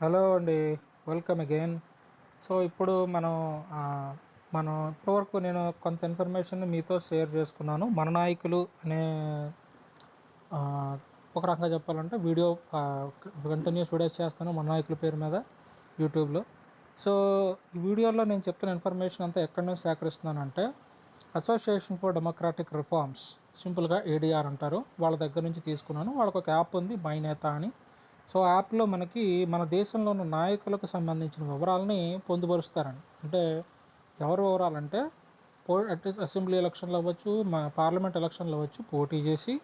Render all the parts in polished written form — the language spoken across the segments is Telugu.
హలో అండి. Welcome again. సో, ఇప్పుడు మనం ఇప్పటివరకు నేను కొంత ఇన్ఫర్మేషన్‌ని మీతో షేర్ చేసుకున్నాను. 'మన నాయకులు' అనే ఆహ్, ఒక రకంగా చెప్పాలంటే వీడియో కంటిన్యూస్ వీడియోస్ చేస్తాను 'మన నాయకుల' పేరు మీద యూట్యూబ్‌లో. సో, ఈ వీడియోలో నేను చెప్తున్న ఇన్ఫర్మేషన్ అంతా ఎక్కడి నుంచి సేకరిస్తున్నానంటే, అసోసియేషన్ ఫర్ డెమోక్రాటిక్ రిఫార్మ్స్, సింపుల్‌గా ఏడీఆర్ అంటారు. వాళ్ళ దగ్గర నుంచి తీసుకున్నాను. వాళ్ళకొక యాప్ ఉంది 'మై నేత' అని. సో, యాప్‌లో మనకి మన దేశంలో ఉన్న నాయకులకు సంబంధించిన వివరాలని పొందుపరుస్తారండి. అంటే ఎవరి వివరాలంటే అట్‌లీస్ట్ అసెంబ్లీ ఎలక్షన్‌లు అవ్వచ్చు, పార్లమెంట్ ఎలక్షన్‌లు అవ్వచ్చు, పోటీ చేసి,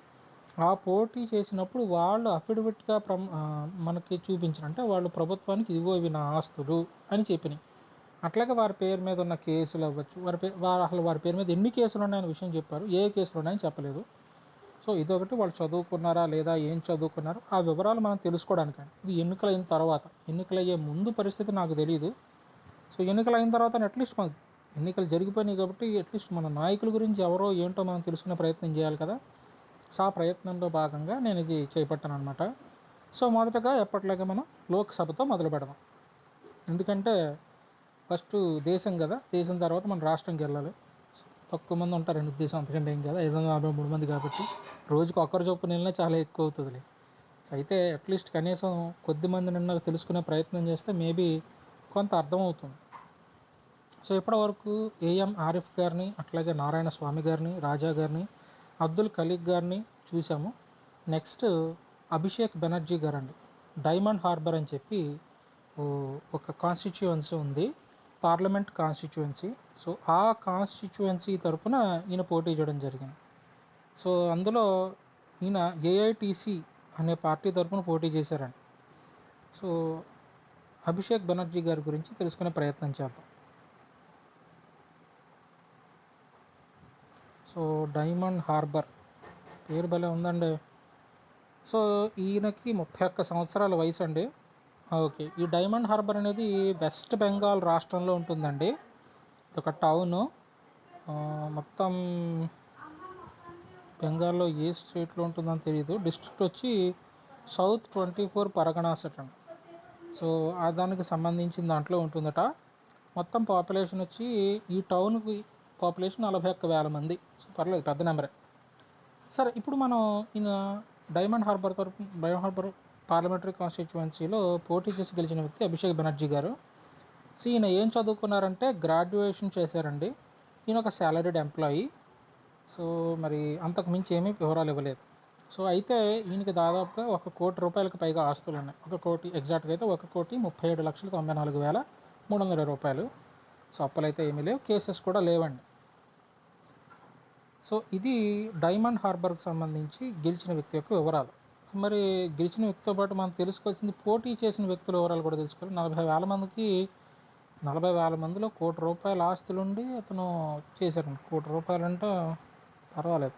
ఆ పోటీ చేసినప్పుడు వాళ్ళు అఫిడవిట్‌గా మనకి చూపించిన, అంటే వాళ్ళు ప్రభుత్వానికి ఇదిగో ఇవి నా ఆస్తులు అని చెప్పినయి. అట్లాగే వారి పేరు మీద ఉన్న కేసులు అవ్వచ్చు, వారి పేరు మీద ఎన్ని కేసులు ఉన్నాయనే విషయం చెప్పారు. ఏ కేసులు ఉన్నాయని చెప్పలేదు. సో, ఇదొకటి, వాళ్ళు చదువుకున్నారా లేదా, ఏం చదువుకున్నారు, ఆ వివరాలు మనం తెలుసుకోవడానికండి. ఇది ఎన్నికలైన తర్వాత. ఎన్నికలయ్యే ముందు పరిస్థితి నాకు తెలీదు. సో, ఎన్నికలైన తర్వాత అట్‌లీస్ట్ మనకు ఎన్నికలు జరిగిపోయినాయి కాబట్టి అట్‌లీస్ట్ మన నాయకుల గురించి ఎవరో ఏంటో మనం తెలుసుకునే ప్రయత్నం చేయాలి కదా! సో, ఆ ప్రయత్నంలో భాగంగా నేను ఇది చేపట్టాననమాట. సో, మొదటగా ఎప్పటిలాగే మనం లోక్‌సభతో మొదలుపెడదాం. ఎందుకంటే ఫస్టు దేశం గదా! దేశం తర్వాత మన రాష్ట్రంకెళ్ళాలి. తక్కువ మంది ఉంటారండి ఉద్దేశం, అంతకంటే ఏం కాదు. 543 మంది కాబట్టి రోజుకి ఒక్కరు చొప్పున వెళ్ళినా చాలా ఎక్కువ అవుతుందిలే. సో, అయితే అట్‌లీస్ట్ కనీసం కొద్ది మందినన్నా తెలుసుకునే ప్రయత్నం చేస్తే మేబీ కొంత అర్థమవుతుంది. సో, ఇప్పటివరకు ఏఎం ఆరిఫ్ గారిని, అట్లాగే నారాయణ స్వామి గారిని, రాజా గారిని, అబ్దుల్ ఖలీక్ గారిని చూసాము. నెక్స్ట్ అభిషేక్ బెనర్జీ గారండి. డైమండ్ హార్బర్ అని చెప్పి ఒక కాన్స్టిట్యుయెన్సీ ఉంది. Parliament constituency. సో, ఆ కాన్స్టిట్యుయెన్సీ తరపున ఈయన పోటీ చేయడం జరిగింది. సో, అందులో ఈయన ఏఐటీసీ అనే పార్టీ తరపున పోటీ చేశారండి. సో, అభిషేక్ బెనర్జీ గారి గురించి తెలుసుకునే ప్రయత్నం చేద్దాం. సో, డైమండ్ హార్బర్ పేరు భలే ఉందండి. సో, ఈయనకి 31 సంవత్సరాల వయసండి. ఓకే. ఈ డైమండ్ హార్బర్ అనేది వెస్ట్ బెంగాల్ రాష్ట్రంలో ఉంటుందండి. ఇదొక టౌను. మొత్తం బెంగాల్‌లో ఏ స్టేట్‌లో ఉంటుందని తెలీదు. డిస్ట్రిక్ట్ వచ్చి సౌత్ 24 పరగనాస్ అటండి. సో, ఆ దానికి సంబంధించిన దాంట్లో ఉంటుందట. మొత్తం పాపులేషన్ వచ్చి ఈ టౌన్‌కి పాపులేషన్ 41,000 మంది. సో, పర్లేదు, పెద్ద నెంబరే. సరే, ఇప్పుడు మనం ఈయన డైమండ్ హార్బర్ పార్లమెంటరీ కాన్స్టిట్యుయెన్సీలో పోటీ చేసి గెలిచిన వ్యక్తి అభిషేక్ బెనర్జీ గారు. సో, ఈయన ఏం చదువుకున్నారంటే గ్రాడ్యుయేషన్ చేశారండి. ఈయన ఒక సాలరీడ్ ఎంప్లాయీ. సో, మరి అంతకు మించి ఏమీ వివరాలు ఇవ్వలేదు. సో, అయితే ఈయనకి దాదాపుగా ₹1,00,00,000 పైగా ఆస్తులున్నాయి. 1,00,00,000 ఎగ్జాక్ట్‌గా అయితే ₹1,37,94,320. సో, అప్పులైతే ఏమీ లేవు. కేసెస్ కూడా లేవండి. సో, ఇది డైమండ్ హార్బర్‌కి సంబంధించి గెలిచిన వ్యక్తి యొక్క వివరాలు. మరి గెలిచిన వ్యక్తితో పాటు మనం తెలుసుకోవాల్సింది పోటీ చేసిన వ్యక్తుల వివరాలు కూడా తెలుసుకోవాలి. 40,000 మందికి, 40,000 మందిలో ₹1,00,00,000 ఆస్తులుండి అతను చేశారండి. ₹1,00,00,000 అంటే పర్వాలేదు.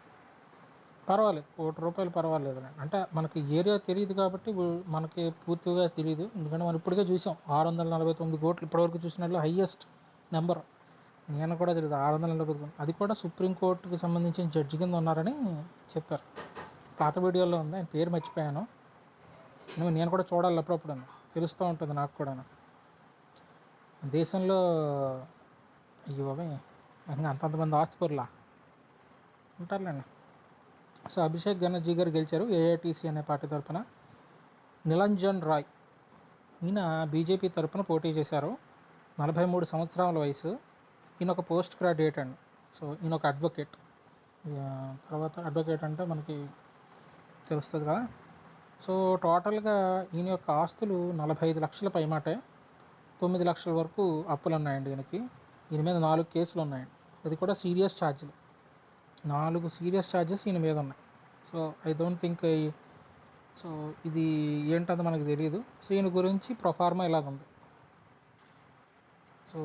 పర్వాలేదు. ₹1,00,00,000 పర్వాలేదులెండి. అంటే మనకి ఏరియా తెలీదు కాబట్టి మనకి పూర్తిగా తెలీదు. ఎందుకంటే మనం ఇప్పటికే చూసాం. 649,00,00,000 ఇప్పటివరకు చూసినట్లో హైయెస్ట్ నెంబర్. నేను కూడా తెలీదు 649, అది కూడా సుప్రీం కోర్టుకి సంబంధించిన జడ్జి కింద ఉన్నారని చెప్పారు. పాత వీడియోలో ఉంది. ఆయన పేరు మర్చిపోయాను. నేను కూడా చూడాలి అప్పుడప్పుడు, తెలుస్తూ ఉంటుంది నాకు కూడాను. దేశంలో అయ్యో బాబోయ్! ఇంక అంతంతమంది ఆస్తిపరులా ఉంటారులేండి. సో, అభిషేక్ బెనర్జీ గారు గెలిచారు ఏఐటీసీ అనే పార్టీ తరపున. నిరంజన్ రాయ్, ఈయన బీజేపీ తరపున పోటీ చేశారు. 43 సంవత్సరాల వయసు. ఈయన ఒక పోస్ట్ గ్రాడ్యుయేట్ అండి. సో, ఈయన ఒక అడ్వకేట్. తర్వాత అడ్వకేట్ అంటే మనకి తెలుస్తుంది కదా. సో, టోటల్గా ఈయన యొక్క ఆస్తులు 45 లక్షల పైమాటే. 9 లక్షల వరకు అప్పులు ఉన్నాయండి ఈయనకి. ఈయన మీద 4 కేసులు ఉన్నాయండి. అది కూడా సీరియస్ ఛార్జీలు. 4 సీరియస్ ఛార్జెస్ ఈయన మీద ఉన్నాయి. So, I don't think so, ఇది ఏంటంటే మనకు తెలియదు. సో, ఈయన గురించి ప్రొఫార్మా ఇలాగుంది. సో,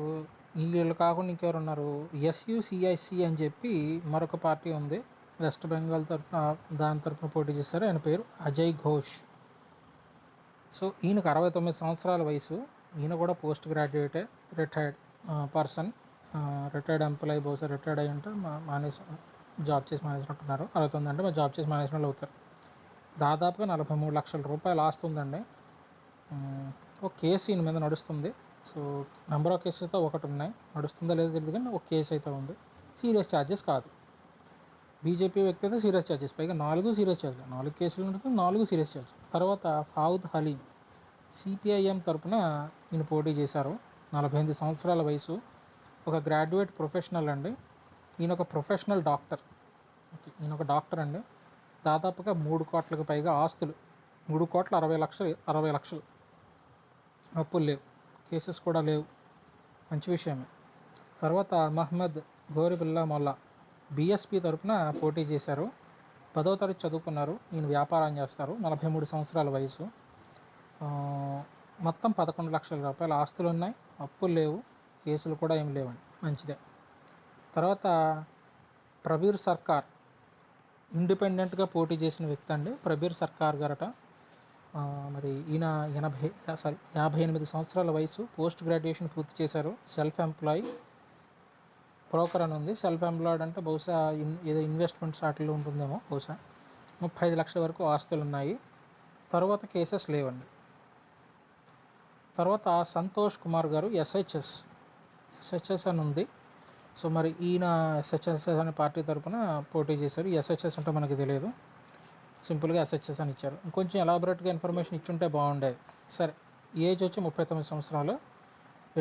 వీళ్ళు కాకుండా ఇంకెవరున్నారు, ఎస్యుసిఐసి అని చెప్పి మరొక పార్టీ ఉంది. వెస్ట్ బెంగాల్ తరఫున, దాని తరఫున పోటీ చేశారు. ఆయన పేరు అజయ్ ఘోష్. సో, ఈయనకు 69 సంవత్సరాల వయసు. ఈయన కూడా పోస్ట్ గ్రాడ్యుయేటే, రిటైర్డ్ పర్సన్, రిటైర్డ్ ఎంప్లాయీ. బహుశా రిటైర్డ్ అయ్యి ఉంటే మానేసి, జాబ్ చేసి మానేసినట్టున్నారు. 69 అంటే మరి జాబ్ చేసి మానేసిన వాళ్ళు అవుతారు. దాదాపుగా ₹43 లక్షల ఆస్తి ఉందండి. ఒక కేసు ఈయన మీద నడుస్తుంది. సో నెంబర్ ఆఫ్ కేసెస్ అయితే ఒకటి ఉన్నాయి, నడుస్తుందో లేదో తెలియదు కానీ ఒక కేసు అయితే ఉంది. సీరియస్ ఛార్జెస్ కాదు. బీజేపీ వ్యక్తి అయితే సీరియస్ ఛార్జెస్, పైగా 4 సీరియస్ ఛార్జెస్, 4 కేసులు ఉంటుంది, 4 సీరియస్ ఛార్జెస్. తర్వాత ఫావుద్ హలీం సిపిఐఎం తరపున ఈయన పోటీ చేశారు. 48 సంవత్సరాల వయసు, ఒక గ్రాడ్యుయేట్ ప్రొఫెషనల్ అండి. ఈయన ఒక ప్రొఫెషనల్ డాక్టర్. ఓకే, ఈయన ఒక డాక్టర్ అండి. దాదాపుగా 3 కోట్లకు పైగా ఆస్తులు, 3,60,00,000 అప్పులు లేవు, కేసెస్ కూడా లేవు, మంచి విషయమే. తర్వాత మహమ్మద్ గోరిబుల్లా మొల్లా బీఎస్పీ తరపున పోటీ చేశారు. 10వ తరగతి చదువుకున్నారు. ఈయన వ్యాపారం చేస్తారు. 43 సంవత్సరాల వయసు. మొత్తం 11 లక్షల రూపాయల ఆస్తులు ఉన్నాయి, అప్పులు లేవు, కేసులు కూడా ఏమి లేవండి, మంచిదే. తర్వాత ప్రబీర్ సర్కార్ ఇండిపెండెంట్గా పోటీ చేసిన వ్యక్తి అండి. ప్రబీర్ సర్కార్ గారట. మరి ఈయన 58 సంవత్సరాల వయసు, పోస్ట్ గ్రాడ్యుయేషన్ పూర్తి చేశారు. సెల్ఫ్ ఎంప్లాయ్, బ్రోకర్ అని ఉంది. సెల్ఫ్ ఎంప్లాయిడ్ అంటే బహుశా ఏదో ఇన్వెస్ట్మెంట్స్ వాటిల్లో ఉంటుందేమో బహుశా. 35 లక్షల వరకు ఆస్తులు ఉన్నాయి. తర్వాత కేసెస్ లేవండి. తర్వాత సంతోష్ కుమార్ గారు ఎస్హెచ్ఎస్ అని ఉంది. సో మరి ఈయన ఎస్హెచ్ఎస్ అనే పార్టీ తరపున పోటీ చేశారు. ఎస్హెచ్ఎస్ అంటే మనకి తెలియదు, సింపుల్గా ఎస్హెచ్ఎస్ అని ఇచ్చారు. ఇంకొంచెం ఎలాబొరేట్గా ఇన్ఫర్మేషన్ ఇచ్చుంటే బాగుండేది. సరే, ఏజ్ వచ్చి 39 సంవత్సరాలు,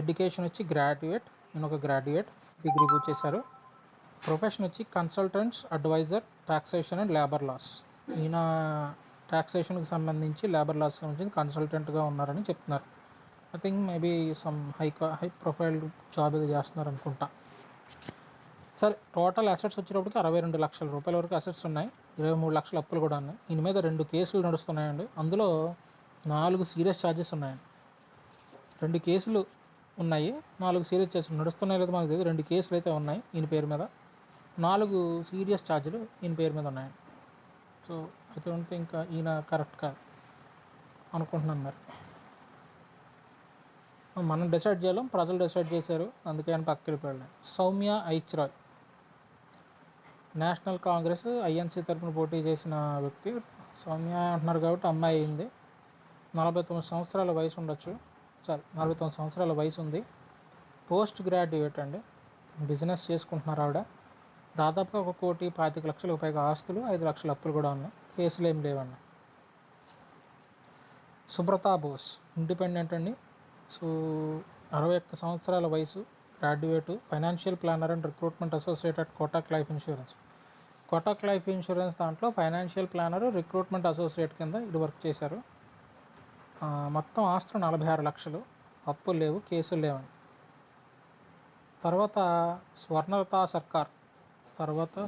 ఎడ్యుకేషన్ వచ్చి గ్రాడ్యుయేట్, నేను ఒక గ్రాడ్యుయేట్, డిగ్రీ పూర్తి చేశారు. ప్రొఫెషన్ వచ్చి consultants, advisor, taxation and labour laws. ఈయన టాక్సేషన్కి సంబంధించి, లేబర్ లాస్ సంబంధించి కన్సల్టెంట్గా ఉన్నారని చెప్తున్నారు. I think maybe some high profile job ఇది చేస్తున్నారు అనుకుంటా. సరే, టోటల్ అసెట్స్ వచ్చేటప్పటికి 62 లక్షల రూపాయల వరకు అసెట్స్ ఉన్నాయి, 23 లక్షల అప్పులు కూడా ఉన్నాయి. ఈయన మీద 2 కేసులు నడుస్తున్నాయండి. అందులో 4 సీరియస్ ఛార్జెస్ ఉన్నాయండి. 2 కేసులు ఉన్నాయి, 4 సీరియస్ ఛార్జెస్ నడుస్తున్నాయి లేదా మనకు తెలియదు. 2 కేసులు అయితే ఉన్నాయి ఈయన పేరు మీద, 4 సీరియస్ ఛార్జీలు ఈయన పేరు మీద ఉన్నాయండి. సో అయితే ఉంటే ఇంకా ఈయన కరెక్ట్ కాదు అనుకుంటున్నాను. మరి మనం డిసైడ్ చేయలేం, ప్రజలు డిసైడ్ చేశారు, అందుకే ఆయన పక్కకి వెళ్ళిపోయాడు. సౌమ్య ఐచ్రాయ్ నేషనల్ కాంగ్రెస్ ఐఎన్సీ తరపున పోటీ చేసిన వ్యక్తి. సౌమ్య అంటున్నారు కాబట్టి అమ్మాయి అయింది. 49 సంవత్సరాల వయసు ఉండొచ్చు, 49 సంవత్సరాల వయసు ఉంది. పోస్ట్ గ్రాడ్యుయేట్ అండి, బిజినెస్ చేసుకుంటున్నారు ఆవిడ. దాదాపుగా 1,25,00,000 పైగా ఆస్తులు, 5 లక్షల అప్పులు కూడా ఉన్నాయి, కేసులు ఏం లేవండి. సుబ్రతా బోస్ ఇండిపెండెంట్ అండి. సో 61 సంవత్సరాల వయసు, graduate, financial planner and recruitment associate at Kotak life insurance. Kotak life insurance దాంట్లో ఫైనాన్షియల్ ప్లానర్, రిక్రూట్మెంట్ అసోసియేట్ కింద ఇది వర్క్ చేశారు. మొత్తం ఆస్తులు 46 లక్షలు, అప్పులు లేవు, కేసులు లేవండి. తర్వాత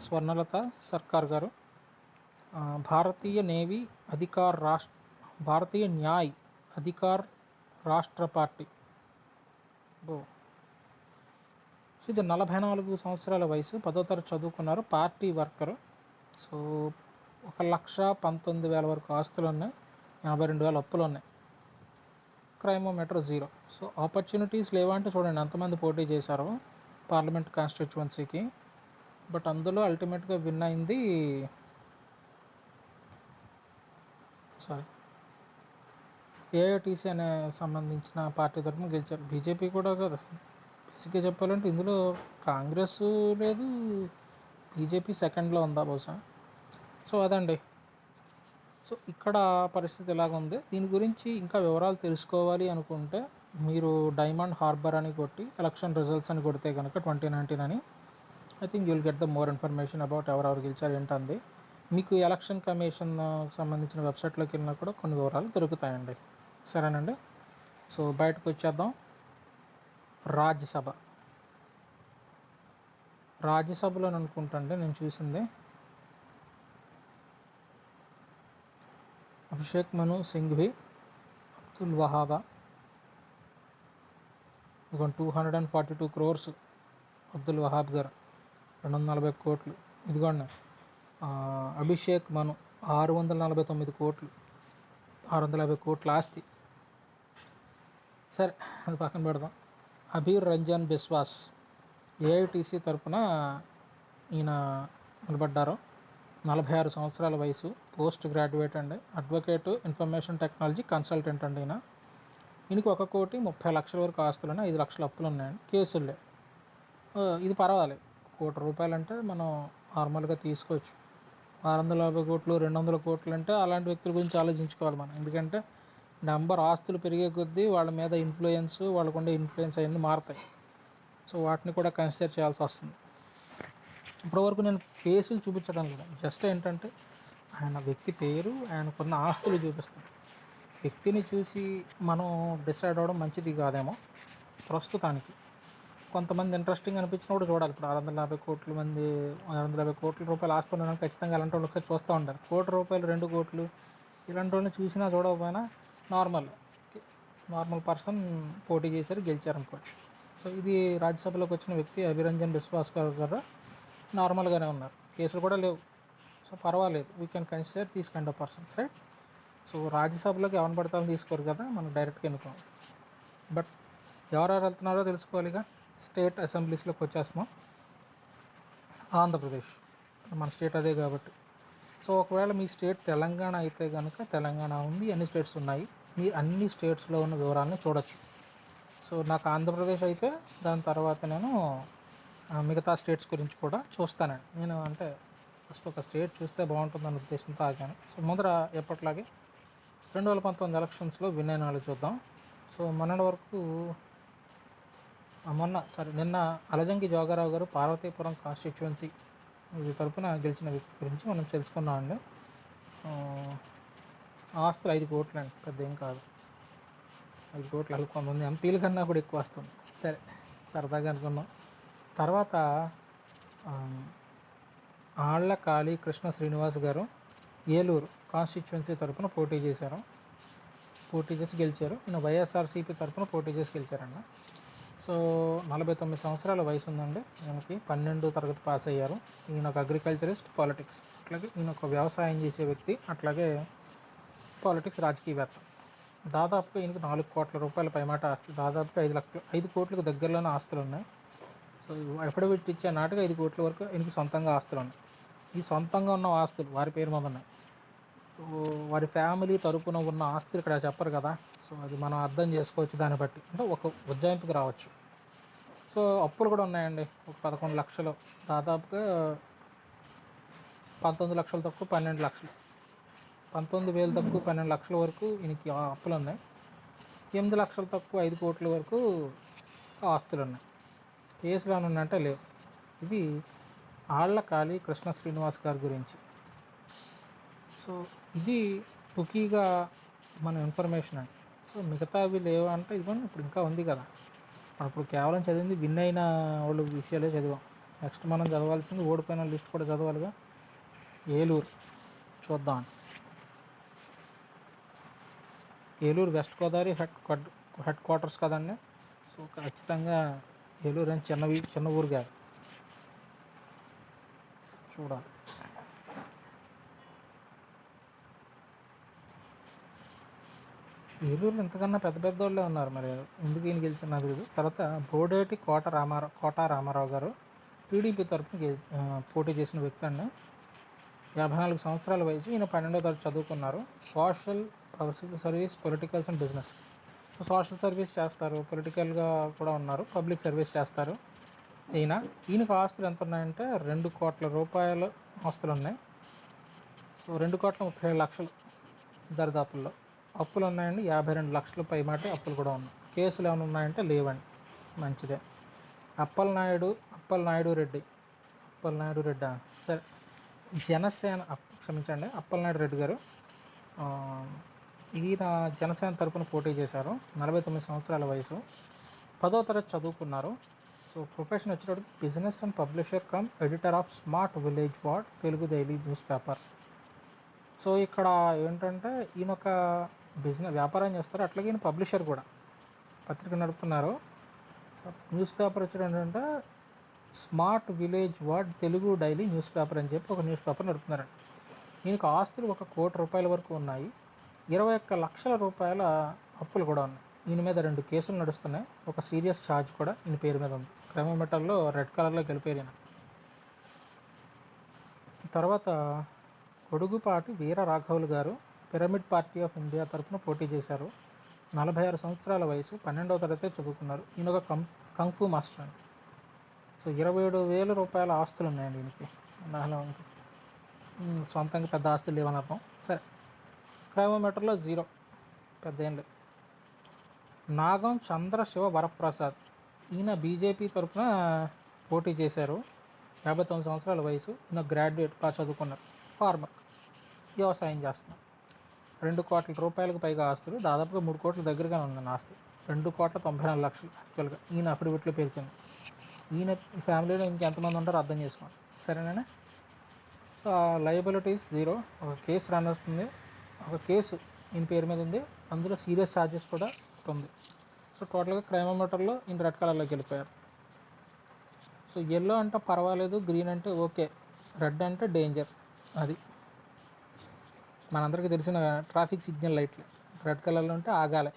స్వర్ణలత సర్కార్ గారు భారతీయ నేవీ భారతీయ న్యాయ్ అధికార్ రాష్ట్ర పార్టీ. ఇది 44 సంవత్సరాల వయసు, 10వ తరగతి చదువుకున్నారు, పార్టీ వర్కరు. సో 1,19,000 వరకు ఆస్తులు ఉన్నాయి, 52,000 అప్పులు ఉన్నాయి, క్రైమోమీటర్ 0. సో ఆపర్చునిటీస్ లేవంటే చూడండి ఎంతమంది పోటీ చేశారో పార్లమెంట్ కాన్స్టిట్యువెన్సీకి. బట్ అందులో అల్టిమేట్గా విన్ అయింది ఏఐటీసీ అనే సంబంధించిన పార్టీ తరఫున గెలిచారు. బీజేపీ కూడా కదా, బేసిక్గా చెప్పాలంటే ఇందులో కాంగ్రెస్ లేదు, బీజేపీ సెకండ్లో ఉందా బహుశా. సో అదండి. సో ఇక్కడ పరిస్థితి ఇలాగ ఉంది. దీని గురించి ఇంకా వివరాలు తెలుసుకోవాలి అనుకుంటే మీరు డైమండ్ హార్బర్ అని కొట్టి ఎలక్షన్ రిజల్ట్స్ అని కొడితే కనుక 2019 అని, I think you'll get the more information about ఎవరెవరు గెలిచారు ఏంటంది. మీకు ఎలక్షన్ కమిషన్ సంబంధించిన వెబ్సైట్లోకి వెళ్ళినా కూడా కొన్ని వివరాలు దొరుకుతాయండి. సరేనండి. సో బయటకు వచ్చేద్దాం. రాజ్యసభలో అనుకుంటండి నేను చూసింది అభిషేక్ మను సింఘ్వి, అబ్దుల్ వహాబా, 242 crores అబ్దుల్ వహాబ్ గారు, 240 కోట్లు. ఇదిగోండి అభిషేక్ మను 649 కోట్లు, 650 కోట్ల ఆస్తి. సరే, అది పక్కన పెడదాం. అబీర్ రంజన్ బిస్వాస్ ఏఐటీసీ తరపున ఈయన నిలబడ్డారు. 46 సంవత్సరాల వయసు, పోస్ట్ గ్రాడ్యుయేట్ అండి, అడ్వకేటు, ఇన్ఫర్మేషన్ టెక్నాలజీ కన్సల్టెంట్ అండి ఈయన. ఈయనకి 1,30,00,000 వరకు ఆస్తులున్నాయి, 5 లక్షల అప్పులు ఉన్నాయండి, కేసులు లేవు. ఇది పర్వాలేదు. ₹1,00,00,000 అంటే మనం నార్మల్గా తీసుకోవచ్చు. 650 కోట్లు 200 కోట్లు అంటే అలాంటి వ్యక్తుల గురించి ఆలోచించుకోవాలి మనం. ఎందుకంటే నెంబర్ ఆస్తులు పెరిగే కొద్దీ వాళ్ళ మీద ఇన్ఫ్లుయెన్స్, వాళ్ళకుండే ఇన్ఫ్లుయెన్స్ అవన్నీ మారుతాయి. సో వాటిని కూడా కన్సిడర్ చేయాల్సి వస్తుంది. ఇప్పటివరకు నేను కేసులు చూపించడం లేదు, జస్ట్ ఏంటంటే ఆయన వ్యక్తి పేరు, ఆయనకున్న ఆస్తులు చూపిస్తాను. వ్యక్తిని చూసి మనం డిసైడ్ అవ్వడం మంచిది కాదేమో ప్రస్తుతానికి. కొంతమంది ఇంట్రెస్టింగ్ అనిపించినప్పుడు చూడాలి. ఇప్పుడు 650 కోట్ల మంది 650 కోట్ల రూపాయలు ఆస్తి ఉన్నాను, ఖచ్చితంగా అలాంటి వాళ్ళు ఒకసారి చూస్తూ ఉంటారు. ₹1,00,00,000 2 కోట్లు ఇలాంటి వాళ్ళని చూసినా చూడకపోయినా నార్మల్ పర్సన్ పోటీ చేశారు, గెలిచారు అనుకోవచ్చు. సో ఇది రాజ్యసభలోకి వచ్చిన వ్యక్తి అభిరంజన్ బిశ్వాస్ గారు నార్మల్గానే ఉన్నారు, కేసులు కూడా లేవు. సో పర్వాలేదు, we can consider these kind of persons, right. So రాజ్యసభలోకి ఎవరిని పడతామని తీసుకోరు కదా, మనం డైరెక్ట్గా ఎన్నుకోవాలి. బట్ ఎవరెవరు వెళ్తున్నారో తెలుసుకోవాలిగా. స్టేట్ అసెంబ్లీస్లోకి వచ్చేస్తున్నాం. ఆంధ్రప్రదేశ్ మన స్టేట్ అదే కాబట్టి. సో ఒకవేళ మీ స్టేట్ తెలంగాణ అయితే కనుక తెలంగాణ ఉంది, అన్ని స్టేట్స్ ఉన్నాయి, మీరు అన్ని స్టేట్స్లో ఉన్న వివరాలను చూడొచ్చు. సో నాకు ఆంధ్రప్రదేశ్ అయితే దాని తర్వాత నేను మిగతా స్టేట్స్ గురించి కూడా చూస్తానండి. నేను అంటే ఫస్ట్ ఒక స్టేట్ చూస్తే బాగుంటుందన్న ఉద్దేశంతో ఆగాను. సో ముందర ఎప్పట్లాగే 2019 ఎలక్షన్స్లో విన్ అయిన వాళ్ళు చూద్దాం. సో మొన్నటి వరకు నిన్న అలజంగి జోగారావు గారు పార్వతీపురం కాన్స్టిట్యువెన్సీ ఇది తరపున గెలిచిన వ్యక్తి గురించి మనం తెలుసుకున్నామండి. ఆస్తులు 5 కోట్లు అండి, పెద్ద ఏం కాదు. 5 కోట్లు అలా కొంతమంది ఎంపీల కన్నా కూడా ఎక్కువ వస్తుంది. సరే సరదాగా అనుకున్నాం. తర్వాత ఆళ్ల కాళీ కృష్ణ శ్రీనివాస్ గారు ఏలూరు కాన్స్టిట్యువెన్సీ తరపున పోటీ చేసి గెలిచారు. ఈయన వైఎస్ఆర్సీపీ తరపున పోటీ చేసి గెలిచారన్న. సో 49 సంవత్సరాల వయసు ఉందండి ఈయనకి. 12వ తరగతి పాస్ అయ్యారు. ఈయన ఒక అగ్రికల్చరిస్ట్, పాలిటిక్స్, అట్లాగే ఈయన ఒక వ్యవసాయం చేసే వ్యక్తి, అట్లాగే పాలిటిక్స్, రాజకీయవేత్త. దాదాపుగా ఈయనకి 4 కోట్ల రూపాయల పైమాట ఆస్తులు, దాదాపుగా 5 కోట్లకు దగ్గరలోనే ఆస్తులు ఉన్నాయి. సో అఫిడవిట్ ఇచ్చే నాటికి 5 కోట్ల వరకు ఈయనకి సొంతంగా ఆస్తులు ఉన్నాయి. ఈ సొంతంగా ఉన్న ఆస్తులు వారి పేరు మీద ఉన్నాయి. సో వారి ఫ్యామిలీ తరపున ఉన్న ఆస్తులు ఇక్కడ చెప్పరు కదా. సో అది మనం అర్థం చేసుకోవచ్చు, దాన్ని బట్టి అంటే ఒక ఉజ్జాయింపుకి రావచ్చు. సో అప్పులు కూడా ఉన్నాయండి, ఒక 11 లక్షలు, దాదాపుగా 19 లక్షలు తక్కువ 12 లక్షలు, 19,000 తక్కువ 12 లక్షల వరకు ఈయనకి అప్పులు ఉన్నాయి. 8 లక్షలు తక్కువ 5 కోట్ల వరకు ఆస్తులు ఉన్నాయి. కేసులు ఏమైనా ఉన్నాయంటే లేవు. ఇది ఆళ్ల కాళీ కృష్ణ శ్రీనివాస్ గారి గురించి. సో ఇది టుకీగా మన ఇన్ఫర్మేషన్ అండి. సో మిగతావి లేవు అంటే ఇదిగోండి, ఇప్పుడు ఇంకా ఉంది కదా. అప్పుడు కేవలం చదివింది విన్ అయిన వాళ్ళు విషయాలే చదివాం. నెక్స్ట్ మనం చదవాల్సింది ఓడిపోయిన లిస్ట్ కూడా చదవాలిగా. ఏలూరు చూద్దాం. Eluru west Godavari head quarters కదండి. సో ఖచ్చితంగా ఏలూరు అని చిన్న ఊరు కాదు, చూడాలి. ఏలూరులో ఇంతకన్నా పెద్ద వాళ్ళే ఉన్నారు, మరి ఎందుకు ఈయన గెలిచిన నాకు తెలియదు. తర్వాత బోడేటి కోట రామారావు గారు టీడీపీ తరఫున పోటీ చేసిన వ్యక్తి అండి. 54 సంవత్సరాల వయసు. ఈయన 12వ తరగతి చదువుకున్నారు. Social service, politicals and business. So social service చేస్తారు, పొలిటికల్గా కూడా ఉన్నారు, పబ్లిక్ సర్వీస్ చేస్తారు. ఈయనకు ఆస్తులు ఎంత ఉన్నాయంటే 2 కోట్ల రూపాయలు ఆస్తులు ఉన్నాయి. సో 2,37,00,000 దరిదాపుల్లో. అప్పులు ఉన్నాయండి 52 లక్షల పైమాట అప్పులు కూడా ఉన్నాయి. కేసులు ఏమైనా ఉన్నాయంటే లేవండి, మంచిదే. అప్పలనాయుడు రెడ్డి సరే జనసేన, క్షమించండి, అప్పలనాయుడు రెడ్డి గారు ఈయన జనసేన తరపున పోటీ చేశారు. 49 సంవత్సరాల వయసు. 10వ తరగతి చదువుకున్నారు. సో ప్రొఫెషన్ వచ్చేటప్పుడు business and publisher come editor of smart village ward Telugu daily news paper. So ఇక్కడ ఏంటంటే ఈయన ఒక వ్యాపారం చేస్తారు, అట్లాగే ఈయన పబ్లిషర్ కూడా, పత్రిక నడుపుతున్నారు. సో న్యూస్ పేపర్ వచ్చేది ఏంటంటే smart village ward Telugu daily news paper అని చెప్పి ఒక న్యూస్ పేపర్ నడుపుతున్నారండి. ఈయనకు ఆస్తులు 1 కోటి రూపాయల వరకు ఉన్నాయి. 21 లక్షల రూపాయల అప్పులు కూడా ఉన్నాయి. ఈయన మీద 2 కేసులు నడుస్తున్నాయి. ఒక సీరియస్ ఛార్జ్ కూడా ఈయన పేరు మీద ఉంది. క్రైమోమీటర్లో రెడ్ కలర్లో గెలిపారు ఈయన. తర్వాత కొడుగుపాటి వీర రాఘవులు గారు పిరమిడ్ పార్టీ ఆఫ్ ఇండియా తరఫున పోటీ చేశారు. 46 సంవత్సరాల వయసు, 12వ తరగతి చదువుకున్నారు. ఈయన ఒక కంఫు మాస్టర్ అండి. సో 27,000 రూపాయల ఆస్తులు ఉన్నాయండి ఈయనకి. నాలో సొంతంగా పెద్ద ఆస్తులు లేవని అర్థం. సరే, క్రైమోమీటర్లో 0, పెద్ద ఏం లేదు. నాగం చంద్రశివ వరప్రసాద్, ఈయన బీజేపీ తరఫున పోటీ చేశారు. 59 సంవత్సరాల వయసు. ఈయన గ్రాడ్యుయేట్, బాగా చదువుకున్నారు. ఫార్మర్, వ్యవసాయం చేస్తున్నారు. 2 కోట్ల రూపాయలకు పైగా ఆస్తులు, దాదాపుగా 3 కోట్ల దగ్గరగా ఉందండి ఆస్తి. 2,94,00,000 యాక్చువల్గా ఈయన అఫిడవిట్లో పేర్కొంది. ఈయన ఫ్యామిలీలో ఇంకెంతమంది ఉంటారో అర్థం చేసుకోండి, సరేనా? లయబిలిటీస్ 0, ఒక కేసు రన్ అవుతుంది. ఒక కేసు ఈయన పేరు మీద ఉంది, అందులో సీరియస్ ఛార్జెస్ కూడా ఉంది. సో టోటల్గా క్రైమోమీటర్లో ఈయన రెడ్ కలర్లోకి వెళ్ళిపోయారు. సో ఎల్లో అంటే పర్వాలేదు, గ్రీన్ అంటే ఓకే, రెడ్ అంటే డేంజర్. అది మనందరికీ తెలిసిన ట్రాఫిక్ సిగ్నల్ లైట్లు. రెడ్ కలర్లో ఉంటే ఆగాలి,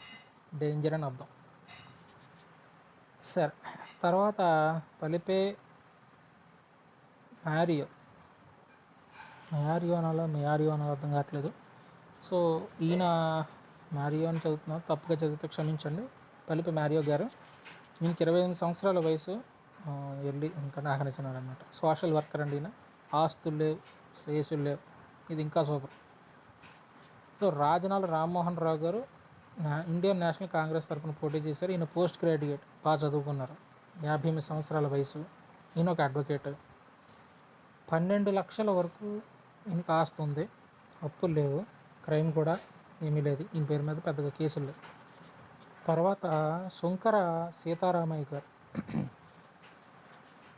డేంజర్ అని అర్థం. సరే, తర్వాత పలిపే మ్యారియో అనాలో మేయారియో అనాలో అర్థం కావట్లేదు. సో ఈయన మ్యారియో అని చదువుతున్నారు, తప్పుగా చదివితే క్షమించండి. పలిపే మ్యారియో గారు, ఈయనకి 28 సంవత్సరాల వయసు. ఇంకా ఆహరించినాడు అనమాట. సోషల్ వర్కర్ అండి ఈయన. ఆస్తులు లేవు, శేషులు లేవు, ఇది ఇంకా సూపర్. సో రాజనాల రామ్మోహన్ రావు గారు ఇండియన్ నేషనల్ కాంగ్రెస్ తరఫున పోటీ చేశారు. ఈయన పోస్ట్ గ్రాడ్యుయేట్, బాగా చదువుకున్నారు. 58 సంవత్సరాల వయసు. ఈయన ఒక అడ్వకేట్. 12 లక్షల వరకు ఈయనకి ఆస్తి ఉంది, అప్పులు లేవు, క్రైమ్ కూడా ఏమీ లేదు ఈయన పేరు మీద, పెద్దగా కేసులు లేవు. తర్వాత శుంకర సీతారామయ్య గారు,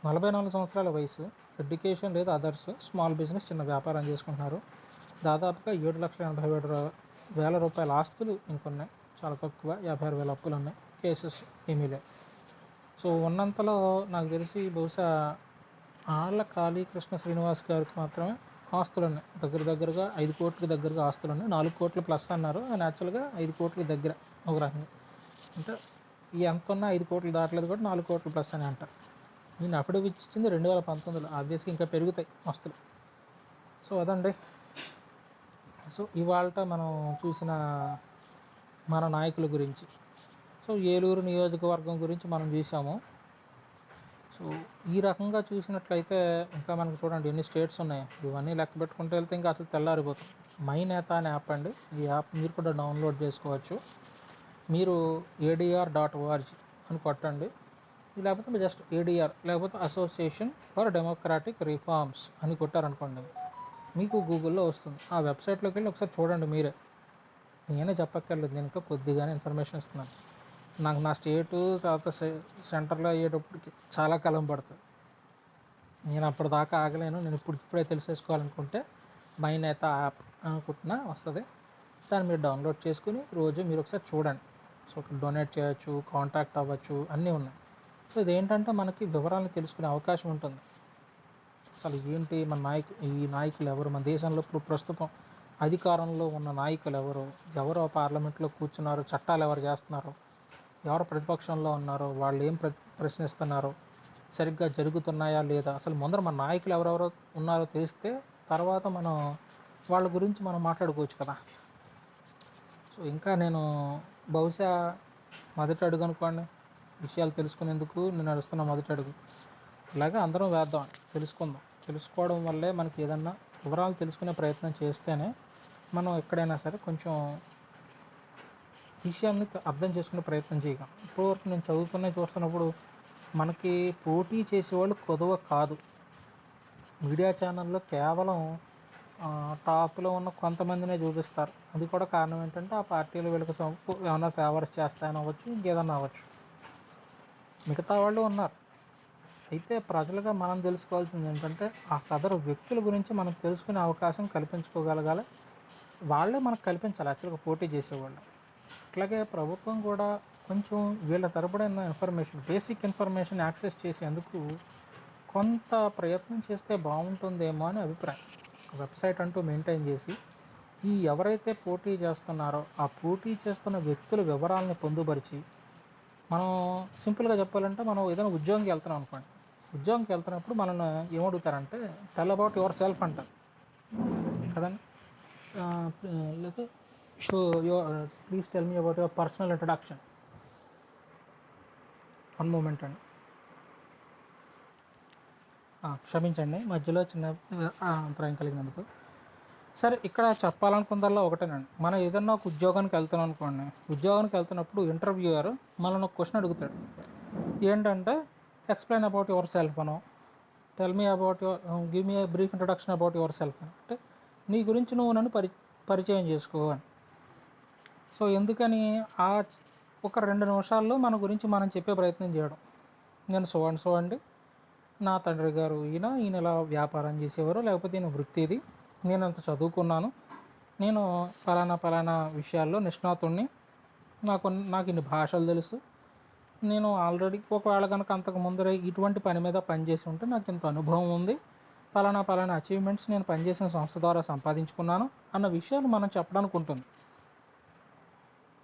44 సంవత్సరాల వయసు. ఎడ్యుకేషన్ లేదు, అదర్స్, స్మాల్ బిజినెస్, చిన్న వ్యాపారం చేసుకుంటున్నారు. దాదాపుగా 7,87,000 రూపాయల ఆస్తులు ఇంకొన్నాయి, చాలా తక్కువ. 56,000 అప్పులు ఉన్నాయి, కేసెస్ ఏమీ లేవు. సో ఉన్నంతలో నాకు తెలిసి బహుశా ఆళ్ళ కాళీకృష్ణ శ్రీనివాస్ గారికి మాత్రమే ఆస్తులు ఉన్నాయి. దగ్గరగా 5 కోట్లకి దగ్గరగా ఆస్తులు ఉన్నాయి. 4 కోట్ల ప్లస్ అన్నారు, ఆయన యాక్చువల్గా 5 కోట్లకి దగ్గర ఒక రకంగా. అంటే ఎంత ఉన్నా 5 కోట్లు దాటలేదు కూడా 4 కోట్ల ప్లస్ అని అంటారు. నేను అఫిడవిట్ ఇచ్చింది 2019లో, ఆబ్వియస్గా ఇంకా పెరుగుతాయి ఆస్తులు. సో అదండి. సో ఇవాళ మనం చూసిన మన నాయకుల గురించి. సో ఏలూరు నియోజకవర్గం గురించి మనం చూసాము. సో ఈ రకంగా చూసినట్లయితే ఇంకా మనకు చూడండి ఎన్ని స్టేట్స్ ఉన్నాయి. ఇవన్నీ లెక్క పెట్టుకుంటూ వెళ్తే ఇంకా అసలు తెల్లారిపోతుంది. మై నేత అనే యాప్ అండి, ఈ యాప్ మీరు కూడా డౌన్లోడ్ చేసుకోవచ్చు. మీరు ADR.org అని కొట్టండి, లేకపోతే జస్ట్ ADR లేకపోతే అసోసియేషన్ ఫర్ డెమోక్రాటిక్ రిఫార్మ్స్ అని కొట్టారనుకోండి, మీకు గూగుల్లో వస్తుంది. ఆ వెబ్సైట్లోకి వెళ్ళి ఒకసారి చూడండి మీరే. నేనే చెప్పక్కర్లేదు, నేను ఇంకా కొద్దిగానే ఇన్ఫర్మేషన్ ఇస్తున్నాను. నాకు నా స్టేటు తర్వాత సెంటర్లో అయ్యేటప్పటికి చాలా కాలం పడుతుంది. నేను అప్పటిదాకా ఆగలేను. నేను ఇప్పుడే తెలిసేసుకోవాలనుకుంటే మై నేత యాప్ అనుకుంటున్నా వస్తుంది. దాన్ని మీరు డౌన్లోడ్ చేసుకుని రోజు మీరు ఒకసారి చూడండి. సో డొనేట్ చేయొచ్చు, కాంటాక్ట్ అవ్వచ్చు, అన్నీ ఉన్నాయి. సో ఇదేంటంటే మనకి వివరాలను తెలుసుకునే అవకాశం ఉంటుంది. అసలు ఏంటి మన ఈ నాయకులు ఎవరు, మన దేశంలో ఇప్పుడు ప్రస్తుతం అధికారంలో ఉన్న నాయకులు ఎవరు పార్లమెంట్లో కూర్చున్నారు, చట్టాలు ఎవరు చేస్తున్నారు, ఎవరు ప్రతిపక్షంలో ఉన్నారో వాళ్ళు ఏం ప్రశ్నిస్తున్నారో, సరిగ్గా జరుగుతున్నాయా లేదా, అసలు ముందర మన నాయకులు ఎవరెవరో ఉన్నారో తెలిస్తే తర్వాత మనం వాళ్ళ గురించి మనం మాట్లాడుకోవచ్చు కదా. సో ఇంకా నేను బహుశా మొదటి అడుగు అనుకోండి, విషయాలు తెలుసుకునేందుకు నేను నడుస్తున్న మొదటి అడుగు. ఇలాగే అందరం వేద్దాం, తెలుసుకోవడం వల్లే మనకి ఏదన్నా వివరాలు తెలుసుకునే ప్రయత్నం చేస్తేనే మనం ఎక్కడైనా సరే కొంచెం విషయాన్ని అర్థం చేసుకునే ప్రయత్నం చేయగలం. ఇప్పటివరకు నేను చూస్తున్నప్పుడు మనకి పోటీ చేసేవాళ్ళు కొదువ కాదు. మీడియా ఛానల్లో కేవలం టాప్లో ఉన్న కొంతమందినే చూపిస్తారు. అది కూడా కారణం ఏంటంటే ఆ పార్టీలు వీళ్ళకి ఏమైనా ఫేవర్స్ చేస్తాయని అవ్వచ్చు, ఇంకేదన్నా అవ్వచ్చు. మిగతా వాళ్ళు ఉన్నారు. అయితే ప్రజలుగా మనం తెలుసుకోవాల్సింది ఏంటంటే ఆ సదరు వ్యక్తుల గురించి మనం తెలుసుకునే అవకాశం కల్పించుకోగలగాలి. వాళ్ళే మనకు కల్పించాలి యాక్చువల్గా పోటీ చేసేవాళ్ళు. అట్లాగే ప్రభుత్వం కూడా కొంచెం వీళ్ళ తరపుడైన బేసిక్ ఇన్ఫర్మేషన్ యాక్సెస్ చేసేందుకు కొంత ప్రయత్నం చేస్తే బాగుంటుందేమో అని అభిప్రాయం. వెబ్సైట్ అంటూ మెయింటైన్ చేసి ఎవరైతే పోటీ చేస్తున్నారో ఆ పోటీ చేస్తున్న వ్యక్తుల వివరాలని పొందుపరిచి, మనం సింపుల్గా చెప్పాలంటే మనం ఏదైనా ఉద్యోగంకి వెళ్తున్నాం అనుకోండి, ఉద్యోగంకి వెళ్తున్నప్పుడు మనల్ని ఏమడుగుతారంటే టెల్ అబౌట్ యువర్ సెల్ఫ్ అంటారు కదండి. లేకపోతే so please tell me about your personal introduction. One moment అండి. క్షమించండి, మధ్యలో చిన్న అంతరాయం కలిగినందుకు. సరే, ఇక్కడ చెప్పాలనుకుందల్లా ఒకటేనండి. మనం ఏదన్నా ఒక ఉద్యోగానికి వెళ్తున్నాం అనుకోండి. ఉద్యోగానికి వెళ్తున్నప్పుడు ఇంటర్వ్యూయర్ మనల్ని ఒక క్వశ్చన్ అడుగుతాడు. ఏంటంటే, ఎక్స్ప్లెయిన్ అబౌట్ యువర్ సెల్ఫ్ అనో, tell me about your give me a brief introduction about your self అని. అంటే నీ గురించి నువ్వు నన్ను పరిచయం చేసుకో అని. సో ఎందుకని ఆ ఒక 2 నిమిషాల్లో మన గురించి మనం చెప్పే ప్రయత్నం చేయడం. నేను సో అండ్ సో అండి, నా తండ్రి గారు ఈయన ఇలా వ్యాపారం చేసేవారు, లేకపోతే ఈయన వృత్తి ఇది, నేను అంత చదువుకున్నాను, నేను పలానా విషయాల్లో నిష్ణాతుణ్ణి, నాకు ఇన్ని భాషలు తెలుసు, నేను ఆల్రెడీ ఒకవేళ కనుక అంతకు ముందరే ఇటువంటి పని మీద పనిచేసి ఉంటే నాకు ఇంత అనుభవం ఉంది, పలానా అచీవ్మెంట్స్ నేను పనిచేసిన సంస్థ ద్వారా సంపాదించుకున్నాను అన్న విషయాలు మనం చెప్పడానికి ఉంటుంది.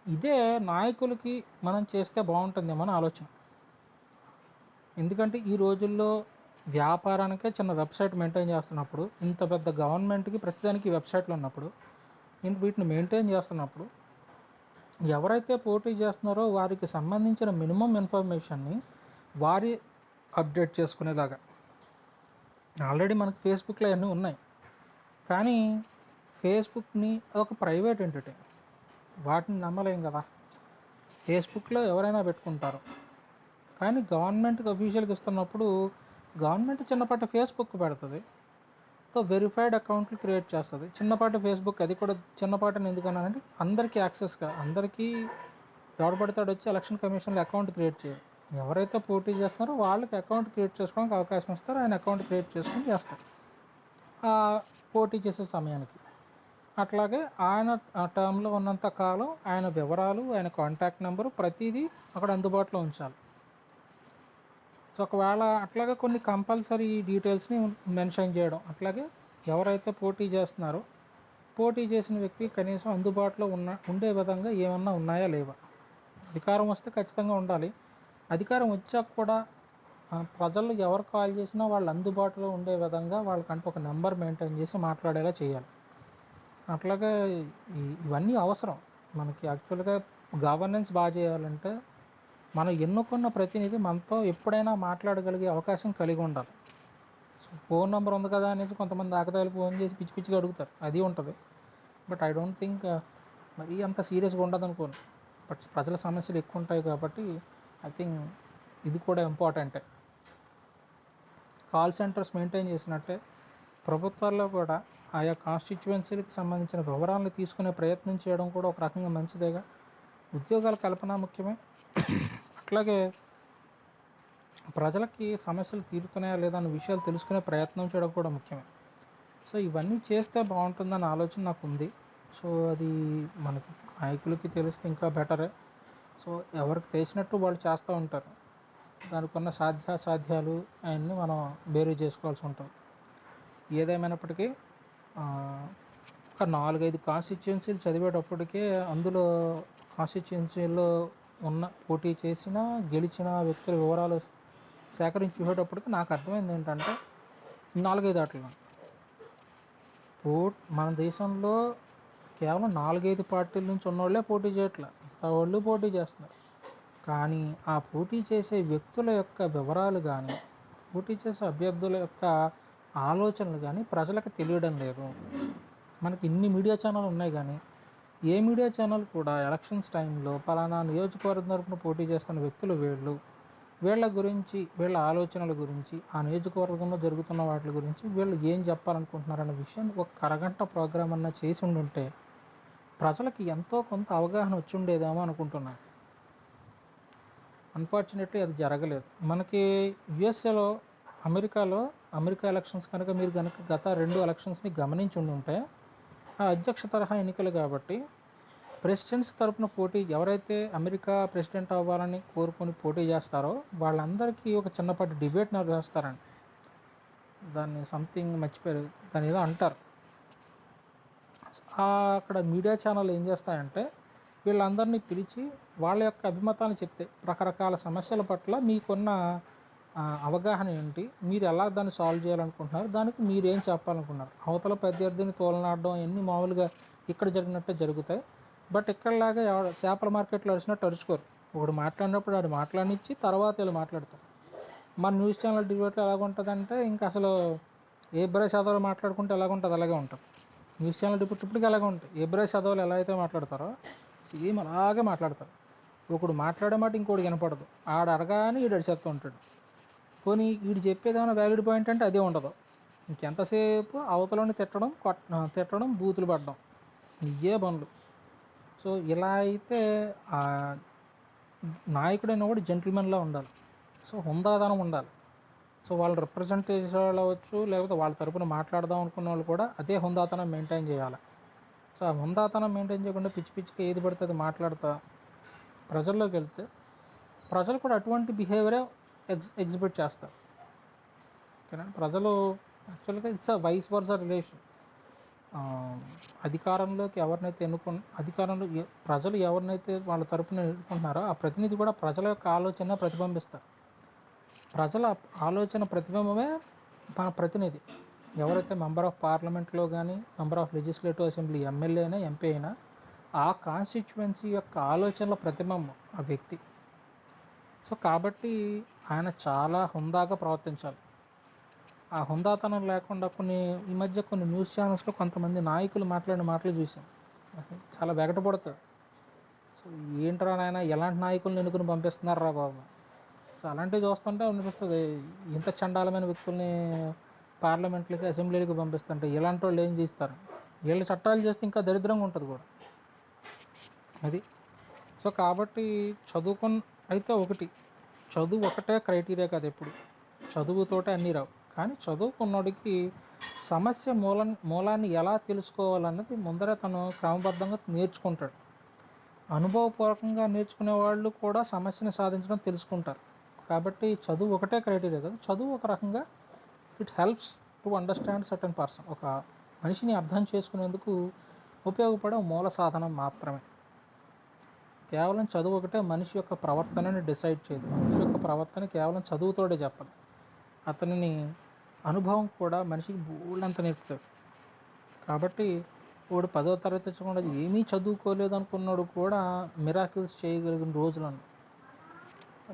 ఇదే నాయకులకి మనం చేస్తే బాగుంటుందేమో అని ఆలోచన. ఎందుకంటే ఈ రోజుల్లో వ్యాపారానికే చిన్న వెబ్సైట్ మెయింటైన్ చేస్తున్నప్పుడు, ఇంత పెద్ద గవర్నమెంట్కి ప్రతిదానికి వెబ్సైట్లు ఉన్నప్పుడు, వీటిని మెయింటైన్ చేస్తున్నప్పుడు ఎవరైతే పోటీ చేస్తున్నారో వారికి సంబంధించిన మినిమం ఇన్ఫర్మేషన్ని వారి అప్డేట్ చేసుకునేలాగా. ఆల్రెడీ మనకు ఫేస్బుక్లో అన్నీ ఉన్నాయి, కానీ ఫేస్బుక్ని ఒక ప్రైవేట్ ఎంటిటీ, వాటిని నమ్మలేం కదా. ఫేస్బుక్లో ఎవరైనా పెట్టుకుంటారు, కానీ గవర్నమెంట్కి అఫీషియల్గా ఇస్తున్నప్పుడు గవర్నమెంట్ చిన్నపాటి ఫేస్బుక్ పెడుతుంది, సో వెరిఫైడ్ అకౌంట్లు క్రియేట్ చేస్తుంది. చిన్నపాటి ఫేస్బుక్, అది కూడా చిన్నపాటిని ఎందుకన్నానంటే అందరికీ యాక్సెస్గా, అందరికీ ఎవరు పడతాడు వచ్చి ఎలక్షన్ కమిషన్లో అకౌంట్ క్రియేట్ చేయరు. ఎవరైతే పోటీ చేస్తున్నారో వాళ్ళకి అకౌంట్ క్రియేట్ చేసుకోవడానికి అవకాశం ఇస్తారు, ఆయన అకౌంట్ క్రియేట్ చేసుకొని చేస్తారు పోటీ చేసే సమయానికి. అట్లాగే ఆయన ఆ టర్మ్లో ఉన్నంత కాలం ఆయన వివరాలు, ఆయన కాంటాక్ట్ నెంబరు ప్రతిదీ అక్కడ అందుబాటులో ఉంచాలి. సో ఒకవేళ అట్లాగే కొన్ని కంపల్సరీ డీటెయిల్స్ని మెన్షన్ చేయడం. అట్లాగే ఎవరైతే పోటీ చేస్తున్నారో పోటీ చేసిన వ్యక్తి కనీసం అందుబాటులో ఉండే విధంగా ఏమన్నా ఉన్నాయా లేవా. అధికారం వస్తే ఖచ్చితంగా ఉండాలి. అధికారం వచ్చాక కూడా ప్రజలు ఎవరు కాల్ చేసినా వాళ్ళు అందుబాటులో ఉండే విధంగా వాళ్ళకంటూ ఒక నెంబర్ మెయింటైన్ చేసి మాట్లాడేలా చేయాలి. అట్లాగే ఇవన్నీ అవసరం మనకి. యాక్చువల్గా గవర్నెన్స్ బాగా చేయాలంటే మనం ఎన్నుకున్న ప్రతినిధి మనతో ఎప్పుడైనా మాట్లాడగలిగే అవకాశం కలిగి ఉండాలి. సో ఫోన్ నెంబర్ ఉంది కదా అనేసి కొంతమంది ఆకతాయిలు ఫోన్ చేసి పిచ్చి పిచ్చిగా అడుగుతారు, అది ఉంటుంది. బట్ ఐ డోంట్ థింక్ మరీ అంత సీరియస్గా ఉండదు అనుకోను. బట్ ప్రజల సమస్యలు ఎక్కువ ఉంటాయి కాబట్టి ఐ థింక్ ఇది కూడా ఇంపార్టెంటే. కాల్ సెంటర్స్ మెయింటైన్ చేసినట్టే ప్రభుత్వాల్లో కూడా ఆయా కాన్స్టిట్యువెన్సీలకు సంబంధించిన వివరాలను తీసుకునే ప్రయత్నం చేయడం కూడా ఒక రకంగా మంచిదేగా. ఉద్యోగాల కల్పన ముఖ్యమే, అట్లాగే ప్రజలకి సమస్యలు తీరుతున్నాయా లేదా అన్న విషయాలు తెలుసుకునే ప్రయత్నం చేయడం కూడా ముఖ్యమే. సో ఇవన్నీ చేస్తే బాగుంటుందన్న ఆలోచన నాకు ఉంది. సో అది మనకి నాయకులకి తెలిస్తే ఇంకా బెటరే. సో ఎవరికి తెలిసినట్టు వాళ్ళు చేస్తూ ఉంటారు, దానికి ఉన్న సాధ్యాసాధ్యాలు అవన్నీ మనం బేరీ చేసుకోవాల్సి ఉంటుంది. ఏదేమైనప్పటికీ ఒక 4-5 కాన్స్టిట్యుయెన్సీలు చదివేటప్పటికే అందులో కాన్స్టిట్యుయెన్సీలో పోటీ చేసిన గెలిచిన వ్యక్తుల వివరాలు సేకరించి చూసేటప్పటికి నాకు అర్థమైంది ఏంటంటే 4-5 ఆటలు మన దేశంలో కేవలం 4-5 పార్టీల నుంచి ఉన్నవాళ్ళే పోటీ చేయట్లే, వాళ్ళు పోటీ చేస్తున్నారు. కానీ ఆ పోటీ చేసే వ్యక్తుల యొక్క వివరాలు కానీ, పోటీ చేసే అభ్యర్థుల యొక్క ఆలోచనలు కానీ ప్రజలకు తెలియడం లేదు. మనకి ఇన్ని మీడియా ఛానల్ ఉన్నాయి, కానీ ఏ మీడియా ఛానల్ కూడా ఎలక్షన్స్ టైంలో పలానా నియోజకవర్గం తరపున పోటీ చేస్తున్న వ్యక్తులు వీళ్ళ గురించి, వీళ్ళ ఆలోచనల గురించి, ఆ నియోజకవర్గంలో జరుగుతున్న వాటి గురించి వీళ్ళు ఏం చెప్పాలనుకుంటున్నారన్న విషయాన్ని ఒక అరగంట ప్రోగ్రామ్ అన్నా చేసి ఉండుంటే ప్రజలకి ఎంతో కొంత అవగాహన వచ్చి ఉండేదేమో అనుకుంటున్నాను. అన్ఫార్చునేట్లీ అది జరగలేదు. మనకి యుఎస్ఏలో అమెరికా ఎలక్షన్స్ కనుక మీరు గత 2 ఎలక్షన్స్ని గమనించి ఉంటే అధ్యక్ష తరహా ఎన్నికలు కాబట్టి ప్రెసిడెంట్స్ తరపున పోటీ ఎవరైతే అమెరికా ప్రెసిడెంట్ అవ్వాలని కోరుకొని పోటీ చేస్తారో వాళ్ళందరికీ ఒక చిన్నపాటి డిబేట్ నిర్వహిస్తారండి. దాన్ని సంథింగ్ మర్చిపోయారు, దాన్ని ఏదో అంటారు. అక్కడ మీడియా ఛానల్ ఏం చేస్తాయంటే వీళ్ళందరినీ పిలిచి వాళ్ళ యొక్క అభిమతాలను చెప్తే రకరకాల సమస్యల పట్ల మీకున్న అవగాహన ఏంటి, మీరు ఎలా దాన్ని సాల్వ్ చేయాలనుకుంటున్నారు, దానికి మీరేం చెప్పాలనుకున్నారు, అవతల ప్రత్యర్థిని తోలనాడడం అవన్నీ మామూలుగా ఇక్కడ జరిగినట్టే జరుగుతాయి. బట్ ఇక్కడలాగా చేపల మార్కెట్లో అరిచినట్టు అరుచుకోరు. ఒకడు మాట్లాడినప్పుడు వాడు మాట్లాడినిచ్చి తర్వాత వీళ్ళు మాట్లాడతారు. మన న్యూస్ ఛానల్ డిబేట్లో ఎలాగుంటుందంటే ఇంకా అసలు ఏ బ్రష్ చదవలు మాట్లాడుకుంటే ఎలాగుంటుంది అలాగే ఉంటుంది. న్యూస్ ఛానల్ డిబేట్ ఇప్పటికీ అలాగే ఉంటాయి. ఏ బ్రష్ చదవలు ఎలా అయితే మాట్లాడతారో సేమ్ అలాగే మాట్లాడతారు. ఒకడు మాట్లాడే మాట ఇంకోటి వినపడదు. ఆడు అడగానే వీడు అడిచేస్తూ ఉంటాడు. పోనీ వీడు చెప్పేది ఏమైనా వ్యాలిడ్ పాయింట్ అంటే అదే ఉండదు. ఇంకెంతసేపు అవతలని తిట్టడం బూతులు పడడం ఇవే పనులు. సో ఇలా అయితే నాయకుడైన కూడా జెంటిల్మెన్లా ఉండాలి. సో హుందాదనం ఉండాలి. సో వాళ్ళు రిప్రజెంట్ చేసే వాళ్ళు అవ్వచ్చు, లేకపోతే వాళ్ళ తరపున మాట్లాడదాం అనుకున్న వాళ్ళు కూడా అదే హుందాతనం మెయింటైన్ చేయాలి. సో ఆ హుందాతనం మెయింటైన్ చేయకుండా పిచ్చి పిచ్చిగా ఏది పడితే అది మాట్లాడుతూ ప్రజల్లోకి వెళ్తే ప్రజలు కూడా అటువంటి బిహేవియరే ఎగ్జిబిట్ చేస్తారు. ఓకేనా. ప్రజలు యాక్చువల్గా it's a vice versa relation. అధికారంలోకి ఎవరినైతే అధికారంలో ప్రజలు ఎవరినైతే వాళ్ళ తరపున ఎన్నుకుంటున్నారో ఆ ప్రతినిధి కూడా ప్రజల యొక్క ఆలోచన ప్రతిబింబిస్తారు. ప్రజల ఆలోచన ప్రతిబింబమే మన ప్రతినిధి. ఎవరైతే మెంబర్ ఆఫ్ పార్లమెంట్లో కానీ member of legislative assembly MLA అయినా ఎంపీ అయినా ఆ కాన్స్టిట్యువెన్సీ యొక్క ఆలోచనల ప్రతిబింబం ఆ వ్యక్తి. సో కాబట్టి ఆయన చాలా హుందాగా ప్రవర్తించాలి. ఆ హుందాతనం లేకుండా ఈ మధ్య కొన్ని న్యూస్ ఛానల్స్లో కొంతమంది నాయకులు మాట్లాడిన మాటలు చూసాం. చాలా వెగటపడుతుంది. సో ఏంట్రా నాయన ఎలాంటి నాయకులను ఎన్నుకుని పంపిస్తున్నారా బాబు. సో అలాంటివి చూస్తుంటే అనిపిస్తుంది, ఇంత చండాలమైన వ్యక్తుల్ని పార్లమెంట్లకి అసెంబ్లీలకి పంపిస్తుంటే ఇలాంటి వాళ్ళు ఏం చేస్తారు. వీళ్ళు చట్టాలు చేస్తే ఇంకా దరిద్రంగా ఉంటుంది కూడా అది. సో కాబట్టి అయితే ఒకటి, చదువు ఒకటే క్రైటీరియా కాదు. ఎప్పుడు చదువుతోటే అన్నీ రావు. కానీ చదువుకున్నోడికి సమస్య మూలాన్ని ఎలా తెలుసుకోవాలన్నది ముందరే తను క్రమబద్ధంగా నేర్చుకుంటాడు. అనుభవపూర్వకంగా నేర్చుకునే వాళ్ళు కూడా సమస్యను సాధించడం తెలుసుకుంటారు. కాబట్టి చదువు ఒకటే క్రైటీరియా కాదు. చదువు ఒక రకంగా it helps to understand certain person. ఒక మనిషిని అర్థం చేసుకునేందుకు ఉపయోగపడే మూల సాధనం మాత్రమే. కేవలం చదువు ఒకటే మనిషి యొక్క ప్రవర్తనని డిసైడ్ చేయదు. మనిషి యొక్క ప్రవర్తన కేవలం చదువుతోడే చెప్పాలి. అతనిని అనుభవం కూడా మనిషికి బోల్డంత నేర్పుతాడు. కాబట్టి వాడు 10వ తరగతి తెచ్చకుండా ఏమీ చదువుకోలేదు అనుకున్నాడు కూడా మిరాకిల్స్ చేయగలిగిన రోజులను.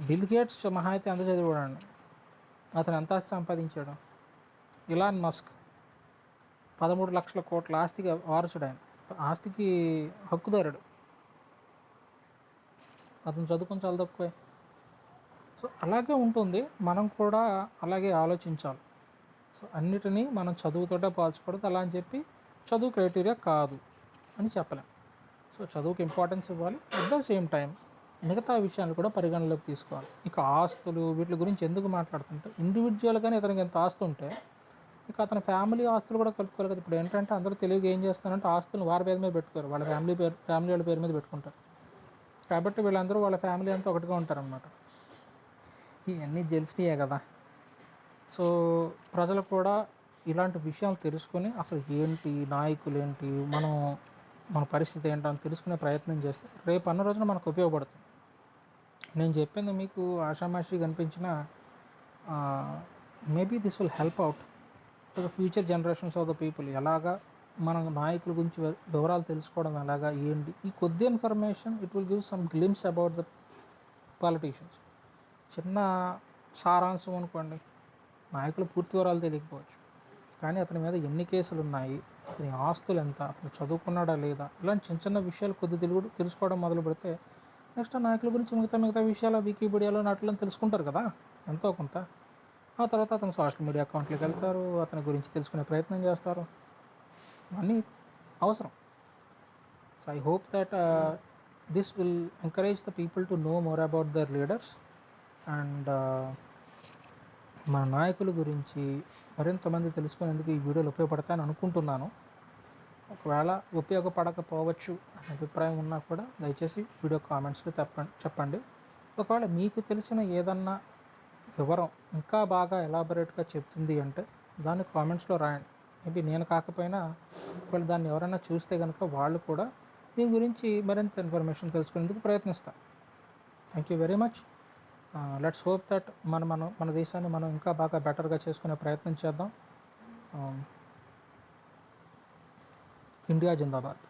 బిల్ గేట్స్ మహా అయితే ఎంత చదివాడండి, అతను ఎంత ఆస్తి సంపాదించాడు. ఇలాన్ మస్క్ 13 లక్షల కోట్ల ఆస్తికి వారసుడు. ఆయన ఆస్తికి హక్కుదారుడు. అతను చదువుకొని చాలా తక్కువే. సో అలాగే ఉంటుంది. మనం కూడా అలాగే ఆలోచించాలి. సో అన్నిటినీ మనం చదువుతోటే పోల్చకూడదు. అలా అని చెప్పి చదువు క్రైటీరియా కాదు అని చెప్పలేం. సో చదువుకి ఇంపార్టెన్స్ ఇవ్వాలి. అట్ ద సేమ్ టైం మిగతా విషయాలు కూడా పరిగణలోకి తీసుకోవాలి. ఇక ఆస్తులు వీటి గురించి ఎందుకు మాట్లాడుతుంటే, ఇండివిజువల్గానే ఇతనికి ఎంత ఆస్తి ఉంటే ఇక అతని ఫ్యామిలీ ఆస్తులు కూడా కలుపుకోవాలి కదా. ఇప్పుడు ఏంటంటే అందరూ తెలివిగా ఏం చేస్తారంటే ఆస్తులు వారి పేరు మీద పెట్టుకోరు, వాళ్ళ ఫ్యామిలీ వాళ్ళ పేరు మీద పెట్టుకుంటారు. కాబట్టి వీళ్ళందరూ వాళ్ళ ఫ్యామిలీ అంతా ఒకటిగా ఉంటారనమాట. ఇవన్నీ తెలిసినాయే కదా. సో ప్రజలు కూడా ఇలాంటి విషయాలు తెలుసుకొని అసలు ఏంటి, నాయకులు ఏంటి, మన పరిస్థితి ఏంటని తెలుసుకునే ప్రయత్నం చేస్తే రేపు అన్న రోజున మనకు ఉపయోగపడుతుంది. నేను చెప్పింది మీకు ఆషామాషి కనిపించిన maybe this will help out to the future generations of the people. ఎలాగా మన నాయకుల గురించి వివరాలు తెలుసుకోవడం ఎలాగా ఏంటి, ఈ కొద్ది information it will give some glimpse about the politicians. చిన్న సారాంశం అనుకోండి. నాయకులు పూర్తి వివరాలు తెలియకపోవచ్చు, కానీ అతని మీద ఎన్ని కేసులు ఉన్నాయి, అతని ఆస్తులు ఎంత, అతను చదువుకున్నాడా లేదా, ఇలాంటి చిన్న చిన్న విషయాలు కొద్ది తెలుసుకోవడం మొదలు పెడితే నెక్స్ట్ నాయకుల గురించి మిగతా విషయాలు వికీపీడియాలో నాటిలో తెలుసుకుంటారు కదా ఎంతో కొంత. ఆ తర్వాత అతను సోషల్ మీడియా అకౌంట్లోకి వెళ్తారు, అతని గురించి తెలుసుకునే ప్రయత్నం చేస్తారు. అన్నీ అవసరం. So I hope that this will encourage the people to know more about their leaders and మన నాయకుల గురించి మరింతమంది తెలుసుకునేందుకు ఈ వీడియోలు ఉపయోగపడతాయని అనుకుంటున్నాను. ఒకవేళ ఉపయోగపడకపోవచ్చు అనే అభిప్రాయం ఉన్నా కూడా దయచేసి వీడియో కామెంట్స్లో చెప్పండి. ఒకవేళ మీకు తెలిసిన ఏదన్నా వివరం ఇంకా బాగా ఎలాబొరేట్గా చెప్తుంది అంటే దాన్ని కామెంట్స్లో రాయండి. మేబీ నేను కాకపోయినా ఒకవేళ దాన్ని ఎవరైనా చూస్తే కనుక వాళ్ళు కూడా దీని గురించి మరింత ఇన్ఫర్మేషన్ తెలుసుకునేందుకు ప్రయత్నిస్తారు. Thank you very much. Let's hope that మన దేశాన్ని మనం ఇంకా బాగా బెటర్గా చేసుకునే ప్రయత్నం చేద్దాం. ఇండియా జిందాబాద్.